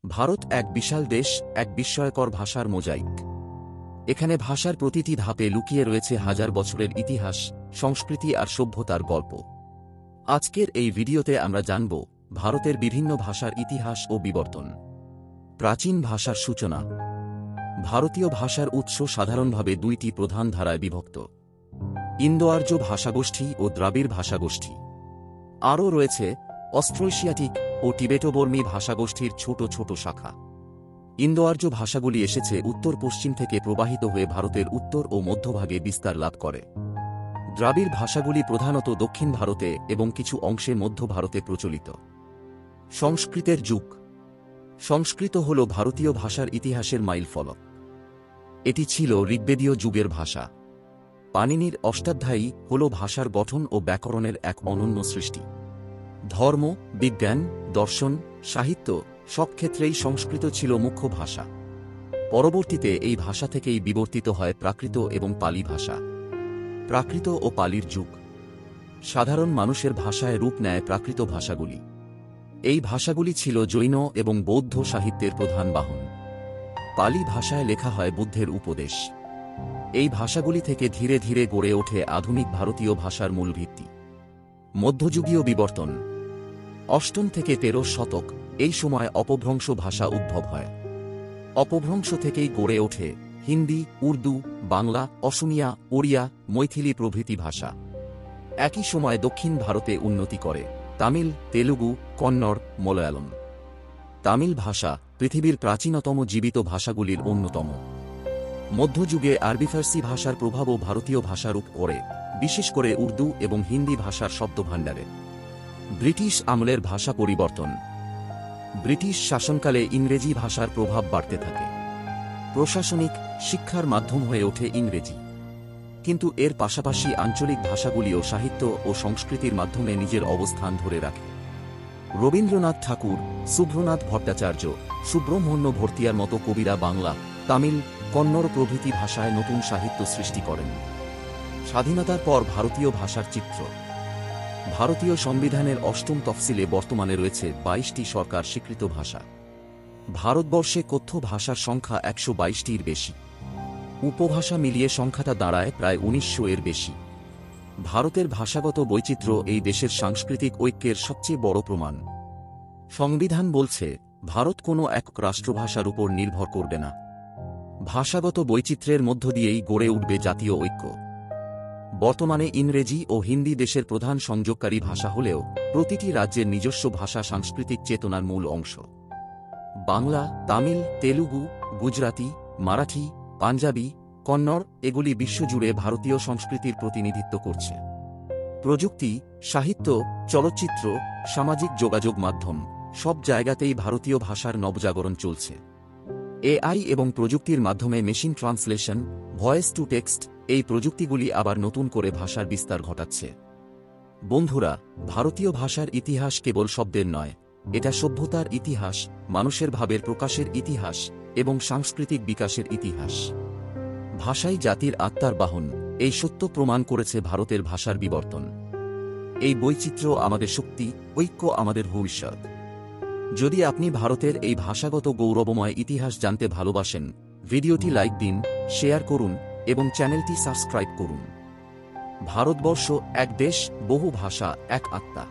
ভারত এক বিশাল দেশ, এক বিস্ময়কর ভাষার মোজাইক। এখানে ভাষার প্রতিটি ধাপে লুকিয়ে রয়েছে হাজার বছরের ইতিহাস, সংস্কৃতি আর সভ্যতার গল্প। আজকের এই ভিডিওতে আমরা জানব ভারতের বিভিন্ন ভাষার ইতিহাস ও বিবর্তন। প্রাচীন ভাষার সূচনা। ভারতীয় ভাষার উৎস সাধারণভাবে দুইটি প্রধান ধারায় বিভক্ত: ইন্দো আর্য ভাষাগোষ্ঠী ও দ্রাবিড় ভাষাগোষ্ঠী। আরও রয়েছে অস্ট্রোএশিয়াটিক ও টিবেটোবর্মী ভাষাগোষ্ঠীর ছোট ছোট শাখা। ইন্দো আর্য ভাষাগুলি এসেছে উত্তর পশ্চিম থেকে প্রবাহিত হয়ে ভারতের উত্তর ও মধ্যভাগে বিস্তার লাভ করে। দ্রাবিড় ভাষাগুলি প্রধানত দক্ষিণ ভারতে এবং কিছু অংশে মধ্য ভারতে প্রচলিত। সংস্কৃতের যুগ। সংস্কৃত হল ভারতীয় ভাষার ইতিহাসের মাইলফলক। এটি ছিল ঋগ্বেদীয় যুগের ভাষা। পাণিনির অষ্টাধ্যায়ী হল ভাষার গঠন ও ব্যাকরণের এক অনন্য সৃষ্টি। ধর্ম, বিজ্ঞান, দর্শন, সাহিত্য সব ক্ষেত্রেই সংস্কৃত ছিল মুখ্য ভাষা। পরবর্তীতে এই ভাষা থেকেই বিবর্তিত হয় প্রাকৃত এবং পালি ভাষা। প্রাকৃত ও পালির যুগ। সাধারণ মানুষের ভাষায় রূপ নেয় প্রাকৃত ভাষাগুলি। এই ভাষাগুলি ছিল জৈন এবং বৌদ্ধ সাহিত্যের প্রধান বাহন। পালি ভাষায় লেখা হয় বুদ্ধের উপদেশ। এই ভাষাগুলি থেকে ধীরে ধীরে গড়ে ওঠে আধুনিক ভারতীয় ভাষার মূল ভিত্তি। মধ্যযুগীয় বিবর্তন। অষ্টম থেকে 13 শতক এই সময় অপভ্রংশ ভাষা উদ্ভব হয়। অপভ্রংশ থেকেই গড়ে ওঠে হিন্দি, উর্দু, বাংলা, অসমিয়া, ওড়িয়া, মৈথিলি প্রভৃতি ভাষা। একই সময় দক্ষিণ ভারতে উন্নতি করে তামিল, তেলুগু, কন্নড়, মালয়ালম। তামিল ভাষা পৃথিবীর প্রাচীনতম জীবিত ভাষাগুলির অন্যতম। মধ্যযুগে আরবি ফার্সি ভাষার প্রভাবও ভারতীয় ভাষার উপর পড়ে, বিশেষ করে উর্দু এবং হিন্দি ভাষার শব্দভাণ্ডারে। ব্রিটিশ আমলের ভাষা পরিবর্তন। ব্রিটিশ শাসনকালে ইংরেজি ভাষার প্রভাব বাড়তে থাকে। প্রশাসনিক, শিক্ষার মাধ্যম হয়ে ওঠে ইংরেজি। কিন্তু এর পাশাপাশি আঞ্চলিক ভাষাগুলিও সাহিত্য ও সংস্কৃতির মাধ্যমে নিজের অবস্থান ধরে রাখে। রবীন্দ্রনাথ ঠাকুর, শুভ্রনাথ ভট্টাচার্য, সুব্রহ্মণ্য ভর্তিয়ার মতো কবিরা বাংলা, তামিল, কন্নড় প্রভৃতি ভাষায় নতুন সাহিত্য সৃষ্টি করেন। স্বাধীনতার পর ভারতীয় ভাষার চিত্র। ভারতীয় সংবিধানের অষ্টম তফসিলে বর্তমানে রয়েছে 22টি সরকার স্বীকৃত ভাষা। ভারতবর্ষে কথ্য ভাষার সংখ্যা 122টির বেশি। উপভাষা মিলিয়ে সংখ্যাটা দাঁড়ায় প্রায় 1900 এর বেশি। ভারতের ভাষাগত বৈচিত্র্য এই দেশের সাংস্কৃতিক ঐক্যের সবচেয়ে বড় প্রমাণ। সংবিধান বলছে ভারত কোনো এক রাষ্ট্রভাষার উপর নির্ভর করবে না। ভাষাগত বৈচিত্র্যের মধ্য দিয়েই গড়ে উঠবে জাতীয় ঐক্য। বর্তমানে ইংরেজি ও হিন্দি দেশের প্রধান সংযোগকারী ভাষা হলেও প্রতিটি রাজ্যের নিজস্ব ভাষা সাংস্কৃতিক চেতনার মূল অংশ। বাংলা, তামিল, তেলুগু, গুজরাতি, মারাঠি, পাঞ্জাবি, কন্নড় এগুলি বিশ্বজুড়ে ভারতীয় সংস্কৃতির প্রতিনিধিত্ব করছে। প্রযুক্তি, সাহিত্য, চলচ্চিত্র, সামাজিক যোগাযোগ মাধ্যম সব জায়গাতেই ভারতীয় ভাষার নবজাগরণ চলছে। এআই এবং প্রযুক্তির মাধ্যমে machine translation, voice to text এই প্রযুক্তিগুলি আবার নতুন করে ভাষার বিস্তার ঘটাচ্ছে। বন্ধুরা, ভারতীয় ভাষার ইতিহাস কেবল শব্দের নয়, এটা সভ্যতার ইতিহাস, মানুষের ভাবের প্রকাশের ইতিহাস এবং সাংস্কৃতিক বিকাশের ইতিহাস। ভাষাই জাতির আত্মার বাহন, এই সত্য প্রমাণ করেছে ভারতের ভাষার বিবর্তন। এই বৈচিত্র্য আমাদের শক্তি, ঐক্য আমাদের ভবিষ্যৎ। যদি আপনি ভারতের এই ভাষাগত গৌরবময় ইতিহাস জানতে ভালোবাসেন, ভিডিওটি লাইক দিন, শেয়ার করুন এবং চ্যানেলটি সাবস্ক্রাইব করুন। ভারতবর্ষ এক দেশ, বহু ভাষা, এক আত্মা।